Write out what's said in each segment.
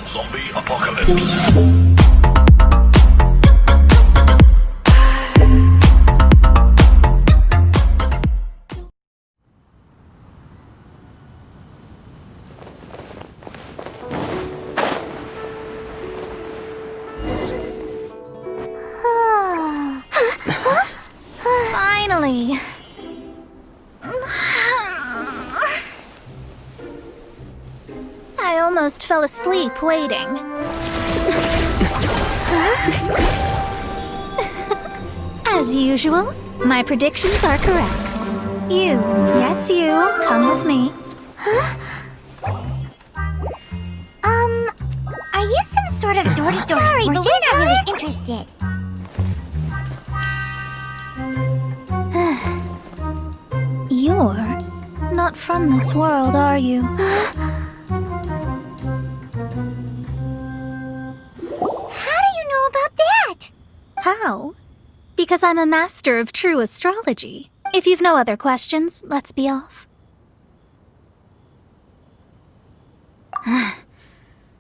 Zombie apocalypse. Finally. I almost fell asleep waiting. As usual, my predictions are correct. Yes you, come with me. Are you some sort of door-to-door? Sorry, but we're not really interested. You're not from this world, are you? How do you know about that? How? Because I'm a master of true astrology. If you've no other questions, let's be off.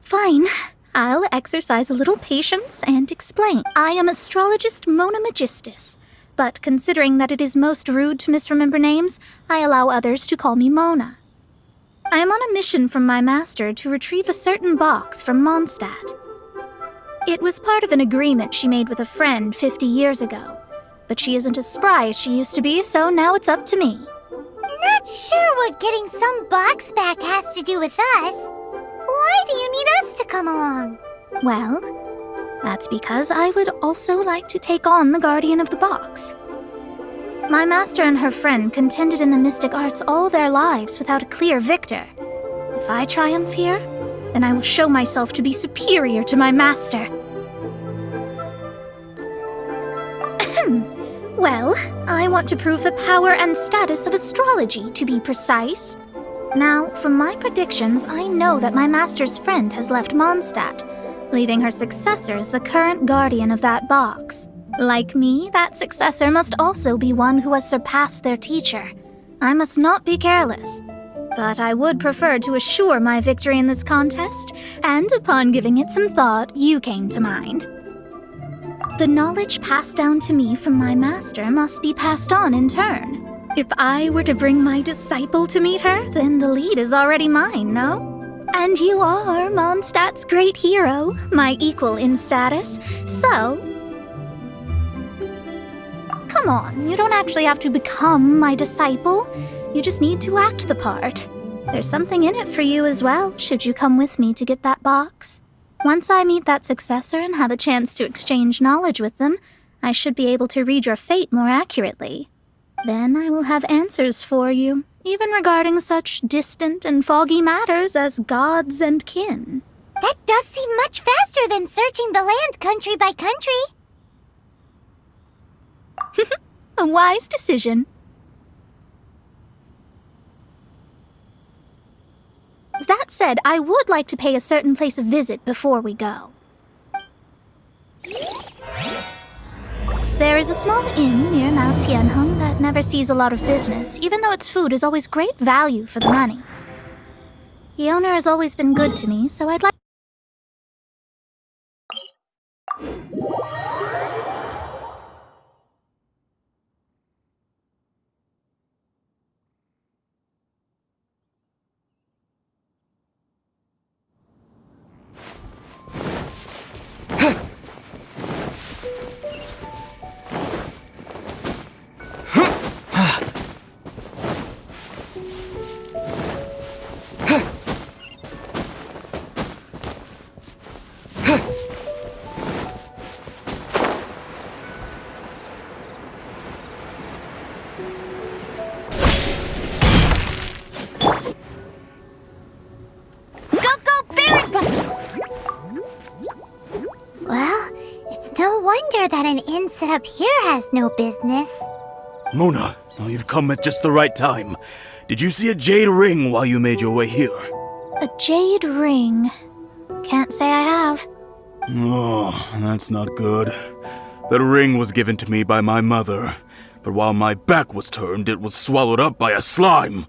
Fine. I'll exercise a little patience and explain. I am astrologist Mona Magistus, but considering that it is most rude to misremember names, I allow others to call me Mona. I am on a mission from my master to retrieve a certain box from Mondstadt. It was part of an agreement she made with a friend 50 years ago, but she isn't as spry as she used to be, so now it's up to me. Not sure what getting some box back has to do with us. Why do you need us to come along? Well, that's because I would also like to take on the Guardian of the Box. My master and her friend contended in the mystic arts all their lives without a clear victor. If I triumph here, then I will show myself to be superior to my master. Well, I want to prove the power and status of astrology, to be precise. Now, from my predictions, I know that my master's friend has left Mondstadt, leaving her successor as the current guardian of that box. Like me, that successor must also be one who has surpassed their teacher. I must not be careless. But I would prefer to assure my victory in this contest, and upon giving it some thought, you came to mind. The knowledge passed down to me from my master must be passed on in turn. If I were to bring my disciple to meet her, then the lead is already mine, no? And you are Mondstadt's great hero, my equal in status, so... Come on, you don't actually have to become my disciple. You just need to act the part. There's something in it for you as well, should you come with me to get that box. Once I meet that successor and have a chance to exchange knowledge with them, I should be able to read your fate more accurately. Then I will have answers for you, even regarding such distant and foggy matters as gods and kin. That does seem much faster than searching the land country by country. A wise decision. That said, I would like to pay a certain place a visit before we go. There is a small inn near Mount Tianheng that never sees a lot of business, even though its food is always great value for the money. The owner has always been good to me, so I'd like... Well, it's no wonder that an inn set up here has no business. Mona, you've come at just the right time. Did you see a jade ring while you made your way here? A jade ring. Can't say I have. Oh, that's not good. That ring was given to me by my mother, but while my back was turned, it was swallowed up by a slime.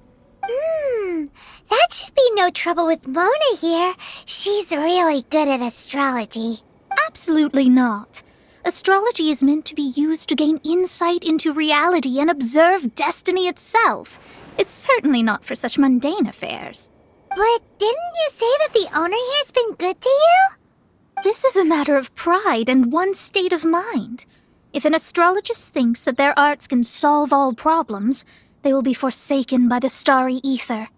That should be no trouble with Mona here. She's really good at astrology. Absolutely not. Astrology is meant to be used to gain insight into reality and observe destiny itself. It's certainly not for such mundane affairs. But didn't you say that the owner here's been good to you? This is a matter of pride and one's state of mind. If an astrologist thinks that their arts can solve all problems, they will be forsaken by the starry ether.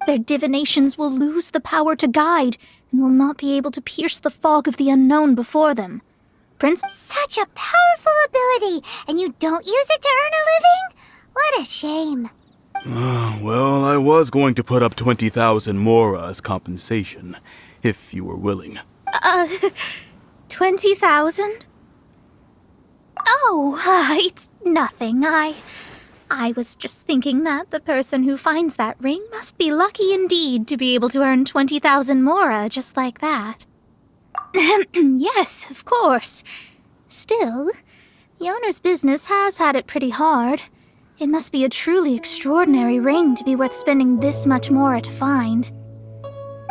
Their divinations will lose the power to guide and will not be able to pierce the fog of the unknown before them. Such a powerful ability, and you don't use it to earn a living? What a shame. Well, I was going to put up 20,000 mora as compensation, if you were willing. 20,000? Oh, it's nothing. I was just thinking that the person who finds that ring must be lucky indeed to be able to earn 20,000 mora just like that. Yes, of course. Still, the owner's business has had it pretty hard. It must be a truly extraordinary ring to be worth spending this much mora to find.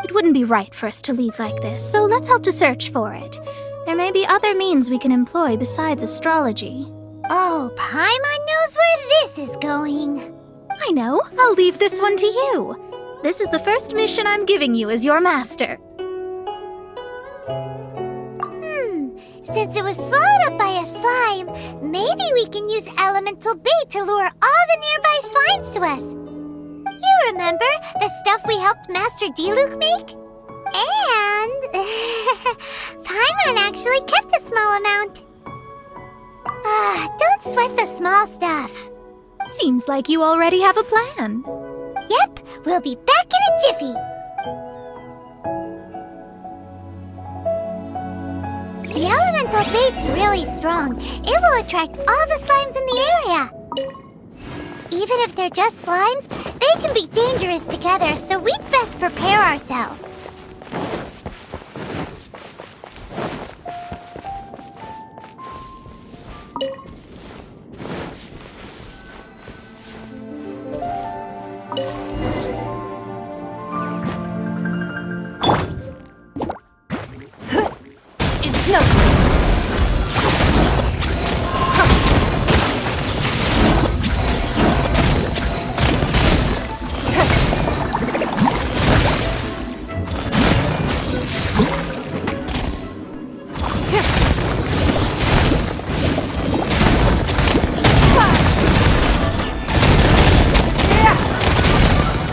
It wouldn't be right for us to leave like this, so let's help to search for it. There may be other means we can employ besides astrology. Oh, Paimon knows where this is going. I know. I'll leave this one to you. This is the first mission I'm giving you as your master. Since it was swallowed up by a slime, maybe we can use elemental bait to lure all the nearby slimes to us. You remember the stuff we helped Master Diluc make? And Paimon actually kept a small amount. Don't sweat the small stuff. Seems like you already have a plan. Yep, we'll be back in a jiffy. The elemental bait's really strong. It will attract all the slimes in the area. Even if they're just slimes, they can be dangerous together, so we'd best prepare ourselves. It's nothing.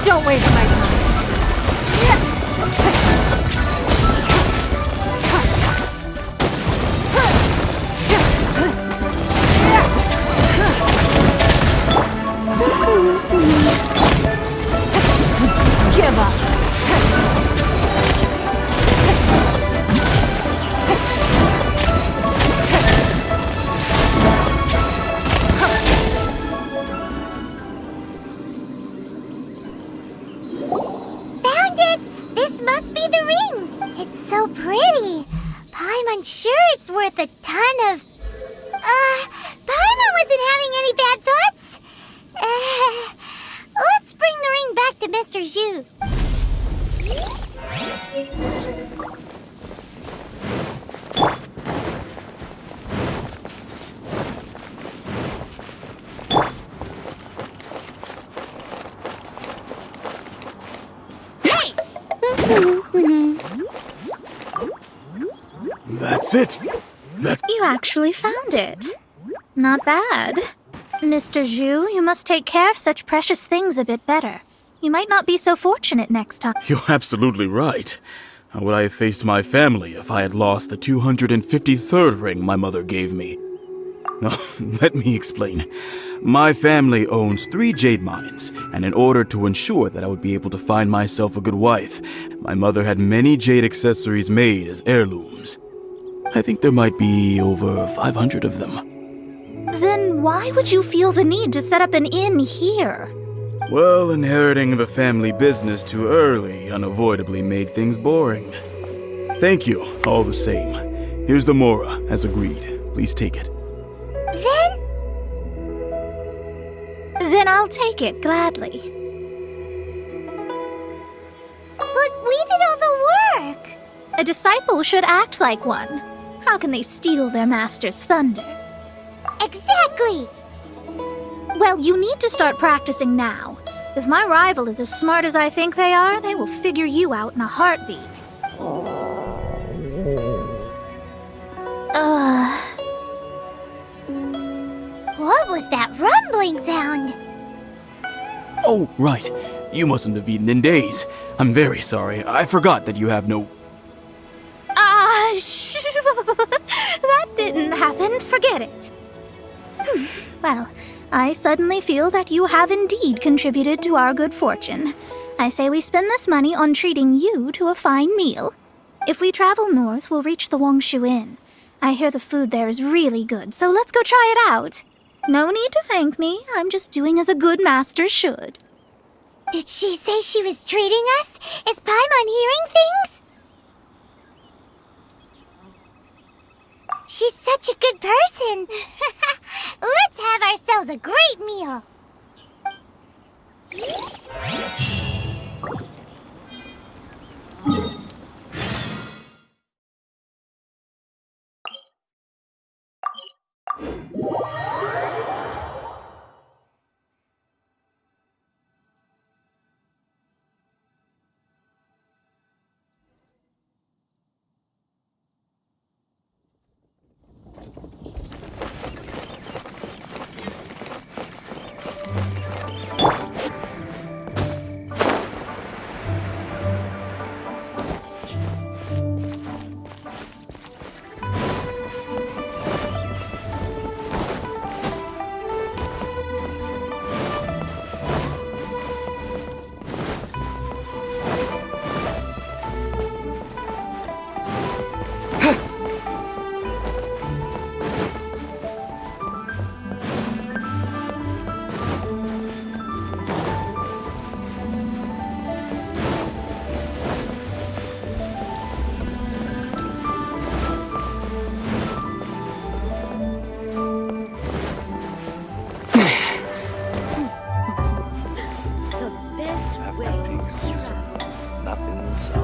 Don't waste my time. Give up. Found it! This must be the ring! It's so pretty! Paimon sure it's worth a ton of... Paimon wasn't having any bad thoughts? Let's bring the ring back to Mr. Zhu. That's it! You actually found it. Not bad. Mr. Zhu, you must take care of such precious things a bit better. You might not be so fortunate next time. You're absolutely right. How would I have faced my family if I had lost the 253rd ring my mother gave me? No, let me explain. My family owns 3 jade mines, and in order to ensure that I would be able to find myself a good wife, my mother had many jade accessories made as heirlooms. I think there might be over 500 of them. Then why would you feel the need to set up an inn here? Well, inheriting the family business too early unavoidably made things boring. Thank you, all the same. Here's the mora, as agreed. Please take it. Then I'll take it gladly. A disciple should act like one. How can they steal their master's thunder? Exactly! Well, you need to start practicing now. If my rival is as smart as I think they are, they will figure you out in a heartbeat. What was that rumbling sound? Oh, right. You mustn't have eaten in days. I'm very sorry. I forgot that you have no... That didn't happen. Forget it. Well, I suddenly feel that you have indeed contributed to our good fortune. I say we spend this money on treating you to a fine meal. If we travel north, we'll reach the Wongshu Inn. I hear the food there is really good, so let's go try it out. No need to thank me. I'm just doing as a good master should. Did she say she was treating us? Is Paimon hearing things? She's such a good person. Let's have ourselves a great meal. Nothing so.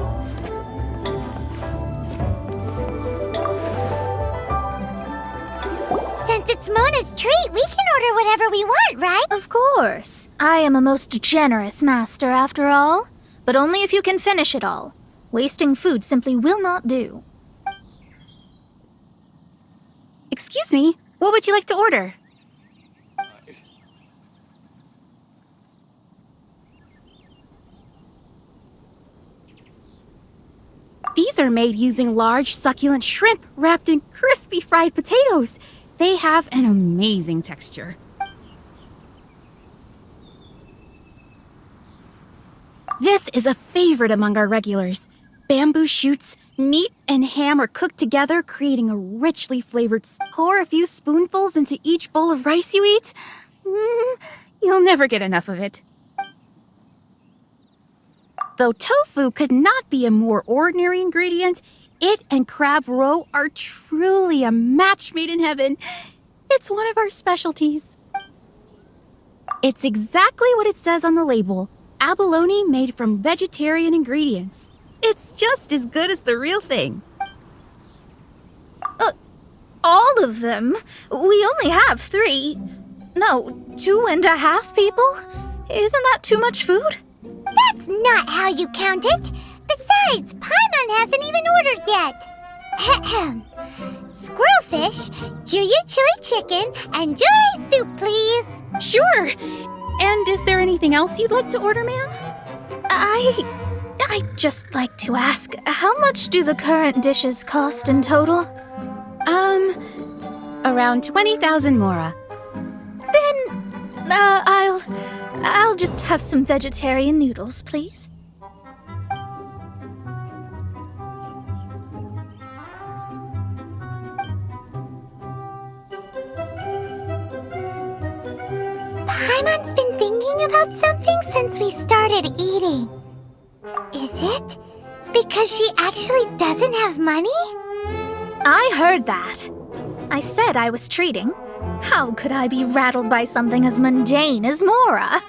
Since it's Mona's treat, we can order whatever we want, right? Of course. I am a most generous master, after all. But only if you can finish it all. Wasting food simply will not do. Excuse me, what would you like to order? These are made using large, succulent shrimp wrapped in crispy fried potatoes. They have an amazing texture. This is a favorite among our regulars. Bamboo shoots, meat, and ham are cooked together, creating a richly flavored. Pour a few spoonfuls into each bowl of rice you eat. You'll never get enough of it. Though tofu could not be a more ordinary ingredient, it and crab roe are truly a match made in heaven. It's one of our specialties. It's exactly what it says on the label. Abalone made from vegetarian ingredients. It's just as good as the real thing. All of them? We only have 3. No, 2.5 people? Isn't that too much food? That's not how you count it. Besides, Paimon hasn't even ordered yet. Squirrelfish, Juyu chili chicken, and jewelry soup, please. Sure. And is there anything else you'd like to order, ma'am? I'd just like to ask, how much do the current dishes cost in total? Around 20,000 mora. Then, I'll just have some vegetarian noodles, please. Paimon's been thinking about something since we started eating. Is it because she actually doesn't have money? I heard that. I said I was treating. How could I be rattled by something as mundane as Mora?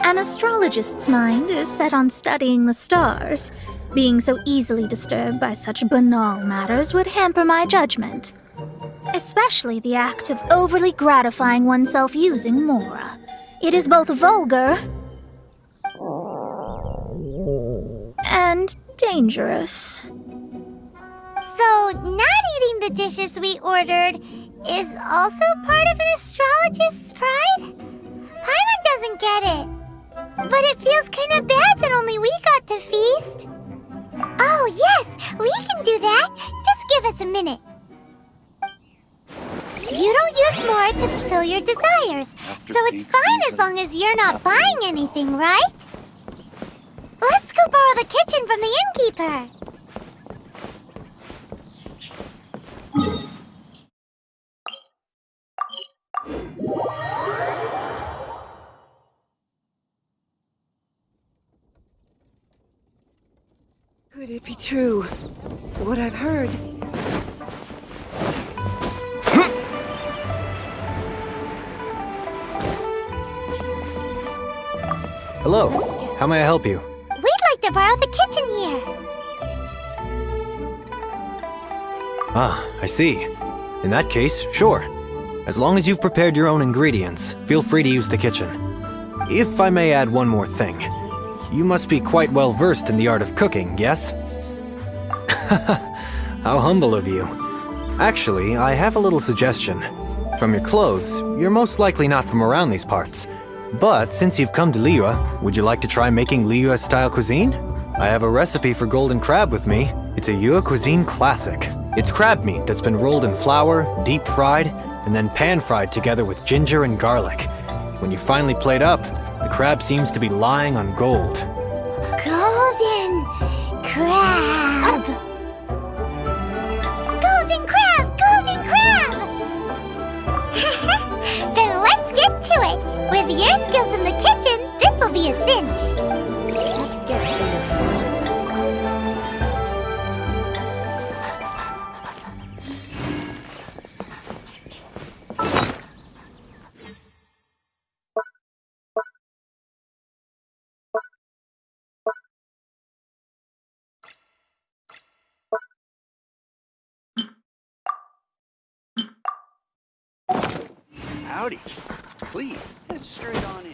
An astrologist's mind is set on studying the stars. Being so easily disturbed by such banal matters would hamper my judgment. Especially the act of overly gratifying oneself using Mora. It is both vulgar and dangerous. So, not eating the dishes we ordered is also part of an astrologist's pride? Paimon doesn't get it. But it feels kind of bad that only we got to feast. Oh, yes, we can do that. Just give us a minute. You don't use more to fulfill your desires, so it's fine as long as you're not buying anything, right? Let's go borrow the kitchen from the innkeeper. Could it be true? What I've heard? Hello. How may I help you? We'd like to borrow the kitchen here. Ah, I see. In that case, sure. As long as you've prepared your own ingredients, feel free to use the kitchen. If I may add one more thing. You must be quite well versed in the art of cooking, yes? How humble of you. Actually, I have a little suggestion. From your clothes, you're most likely not from around these parts. But since you've come to Liyue, would you like to try making Liyue-style cuisine? I have a recipe for golden crab with me. It's a Yue cuisine classic. It's crab meat that's been rolled in flour, deep fried, and then pan-fried together with ginger and garlic. When you finally plate up, the crab seems to be lying on gold. Golden crab. Golden crab! Golden crab! Then let's get to it. With your skills in the kitchen, this'll be a cinch. Howdy. Please, head straight on in.